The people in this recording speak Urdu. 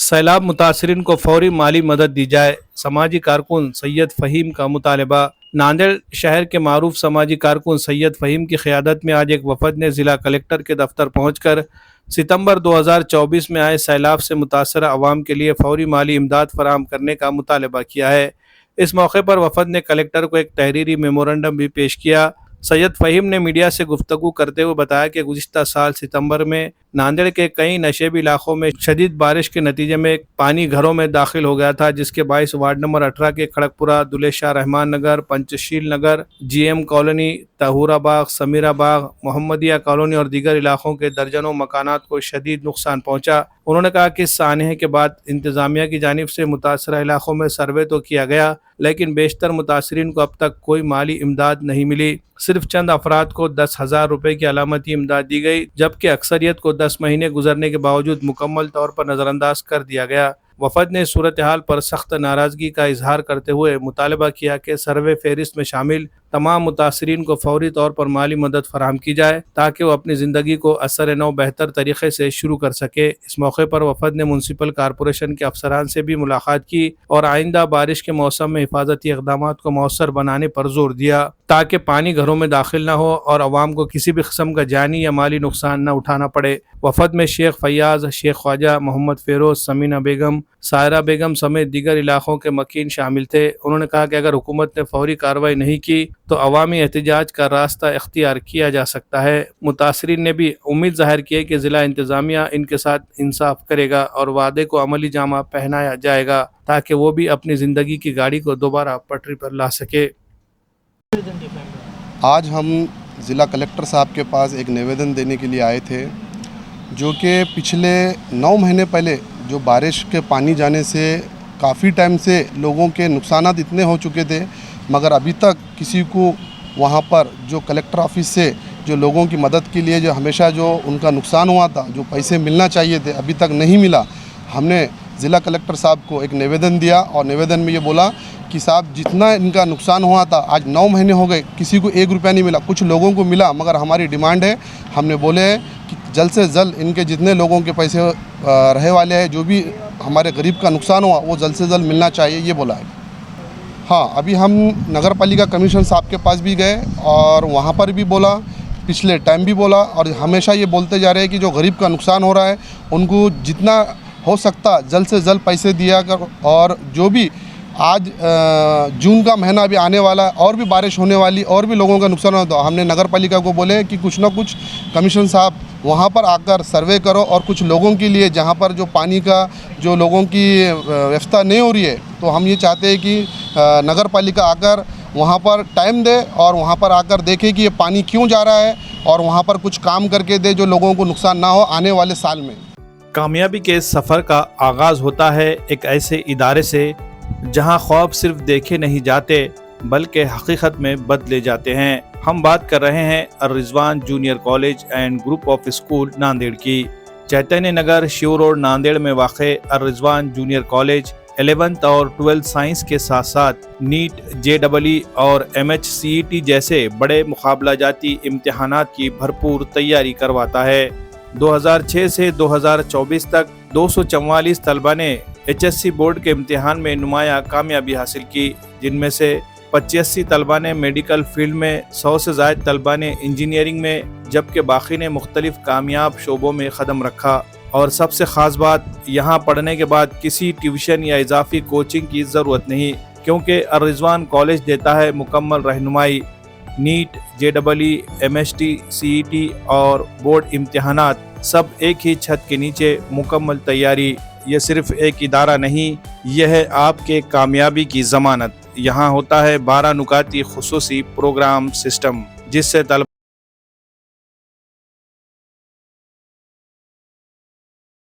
سیلاب متاثرین کو فوری مالی مدد دی جائے، سماجی کارکن سید فہیم کا مطالبہ۔ ناندیڑ شہر کے معروف سماجی کارکن سید فہیم کی قیادت میں آج ایک وفد نے ضلع کلکٹر کے دفتر پہنچ کر ستمبر 2024 میں آئے سیلاب سے متاثرہ عوام کے لیے فوری مالی امداد فراہم کرنے کا مطالبہ کیا ہے۔ اس موقع پر وفد نے کلکٹر کو ایک تحریری میمورنڈم بھی پیش کیا۔ سید فہیم نے میڈیا سے گفتگو کرتے ہوئے بتایا کہ گزشتہ سال ستمبر میں ناندیڑ کے کئی نشیبی علاقوں میں شدید بارش کے نتیجے میں پانی گھروں میں داخل ہو گیا تھا، جس کے باعث وارڈ نمبر 18 کے Khadakpura, Dulhe Shah Rahman Nagar, Panchsheel Nagar, G M colony, Tahura Bagh, Samira باغ، محمدیہ کالونی اور دیگر علاقوں کے درجنوں مکانات کو شدید نقصان پہنچا۔ انہوں نے کہا کہ اس سانحے کے بعد انتظامیہ کی جانب سے متاثرہ علاقوں میں سروے تو کیا گیا، لیکن بیشتر متاثرین کو اب تک کوئی مالی امداد نہیں ملی۔ صرف چند افراد کو 10,000 روپے کی علامتی امداد دی گئی، جبکہ اکثریت کو 10 مہینے گزرنے کے باوجود مکمل طور پر نظر انداز کر دیا گیا۔ وفد نے صورتحال پر سخت ناراضگی کا اظہار کرتے ہوئے مطالبہ کیا کہ سروے فہرست میں شامل تمام متاثرین کو فوری طور پر مالی مدد فراہم کی جائے تاکہ وہ اپنی زندگی کو اثر نو بہتر طریقے سے شروع کر سکے۔ اس موقع پر وفد نے میونسپل کارپوریشن کے افسران سے بھی ملاقات کی اور آئندہ بارش کے موسم میں حفاظتی اقدامات کو مؤثر بنانے پر زور دیا تاکہ پانی گھروں میں داخل نہ ہو اور عوام کو کسی بھی قسم کا جانی یا مالی نقصان نہ اٹھانا پڑے۔ وفد میں شیخ فیاض، شیخ خواجہ، محمد فیروز، سمینہ بیگم، سائرہ بیگم سمیت دیگر علاقوں کے مکین شامل تھے۔ انہوں نے کہا کہ اگر حکومت نے فوری کارروائی نہیں کی تو عوامی احتجاج کا راستہ اختیار کیا جا سکتا ہے۔ متاثرین نے بھی امید ظاہر کی کہ ضلع انتظامیہ ان کے ساتھ انصاف کرے گا اور وعدے کو عملی جامہ پہنایا جائے گا تاکہ وہ بھی اپنی زندگی کی گاڑی کو دوبارہ پٹری پر لا سکے۔ آج ہم ضلع کلکٹر صاحب کے پاس ایک نویدن دینے کے لیے آئے تھے، جو کہ پچھلے 9 مہینے پہلے جو بارش کے پانی جانے سے کافی ٹائم سے لوگوں کے نقصانات اتنے ہو چکے تھے، مگر ابھی تک کسی کو وہاں پر جو کلکٹر آفس سے جو لوگوں کی مدد کے لیے جو ہمیشہ جو ان کا نقصان ہوا تھا، جو پیسے ملنا چاہیے تھے، ابھی تک نہیں ملا۔ ہم نے ضلع کلکٹر صاحب کو ایک نویدن دیا اور نویدن میں یہ بولا کہ صاحب جتنا ان کا نقصان ہوا تھا، آج 9 مہینے ہو گئے، کسی کو 1 روپیہ نہیں ملا۔ کچھ لوگوں کو ملا، مگر ہماری ڈیمانڈ ہے، ہم نے بولے ہے کہ جلد سے جلد ان کے جتنے لوگوں کے پیسے رہے والے ہیں، جو بھی ہمارے غریب کا نقصان ہوا، وہ جلد سے جلد ملنا چاہیے، یہ بولا ہے۔ ہاں، ابھی ہم نگر پالیکا کمیشن صاحب کے پاس بھی گئے اور وہاں پر بھی بولا، پچھلے ٹائم بھی بولا، اور ہمیشہ یہ بولتے جا رہے ہیں کہ جو غریب کا نقصان ہو رہا ہے ان کو جتنا ہو سکتا جلد سے جلد پیسے دیا کر، اور جو بھی آج جون کا مہینہ بھی آنے والا ہے اور بھی بارش ہونے والی، اور بھی لوگوں کا نقصان ہوتا ہے۔ ہم نے نگر پالیکا کو بولے کہ کچھ نہ کچھ کمیشن صاحب وہاں پر آ کر سروے کرو اور کچھ لوگوں کے لیے جہاں پر جو پانی کا جو لوگوں کی ویوستھا نہیں ہو رہی ہے، تو ہم یہ چاہتے ہیں کہ نگر پالیکا آ کر وہاں پر ٹائم دے اور وہاں پر آ کر دیکھے کہ یہ پانی کیوں جا رہا ہے اور وہاں پر کچھ کام کر کے دے جو لوگوں کو نقصان نہ ہو آنے والے سال میں۔ کامیابی کے اس سفر کا آغاز ہوتا ہے ایک ایسے ادارے سے جہاں خواب صرف دیکھے نہیں جاتے بلکہ حقیقت میں بدلے جاتے ہیں۔ ہم بات کر رہے ہیں Alrizwan junior college and group of school Nanded کی۔ چیتنیہ نگر شیو روڈ ناندیڑ میں واقع الرضوان جونیئر کالج 11th اور 12th سائنس کے ساتھ ساتھ نیٹ، JEE اور MHCET جیسے بڑے مقابلہ جاتی امتحانات کی بھرپور تیاری کرواتا ہے۔ 2006 سے 2024 تک 244 طلبہ نے HSC بورڈ کے امتحان میں نمایاں کامیابی حاصل کی، جن میں سے 85 طلبہ نے میڈیکل فیلڈ میں، 100 سے زائد طلبہ نے انجینئرنگ میں، جبکہ باقی نے مختلف کامیاب شعبوں میں قدم رکھا۔ اور سب سے خاص بات، یہاں پڑھنے کے بعد کسی ٹیوشن یا اضافی کوچنگ کی ضرورت نہیں، کیونکہ الرضوان کالج دیتا ہے مکمل رہنمائی۔ نیٹ، JEE، MHCET اور بورڈ امتحانات سب ایک ہی چھت کے نیچے مکمل تیاری۔ یہ صرف ایک ادارہ نہیں، یہ ہے آپ کے کامیابی کی ضمانت۔ یہاں ہوتا ہے 12 نکاتی خصوصی پروگرام سسٹم، جس سے طلبہ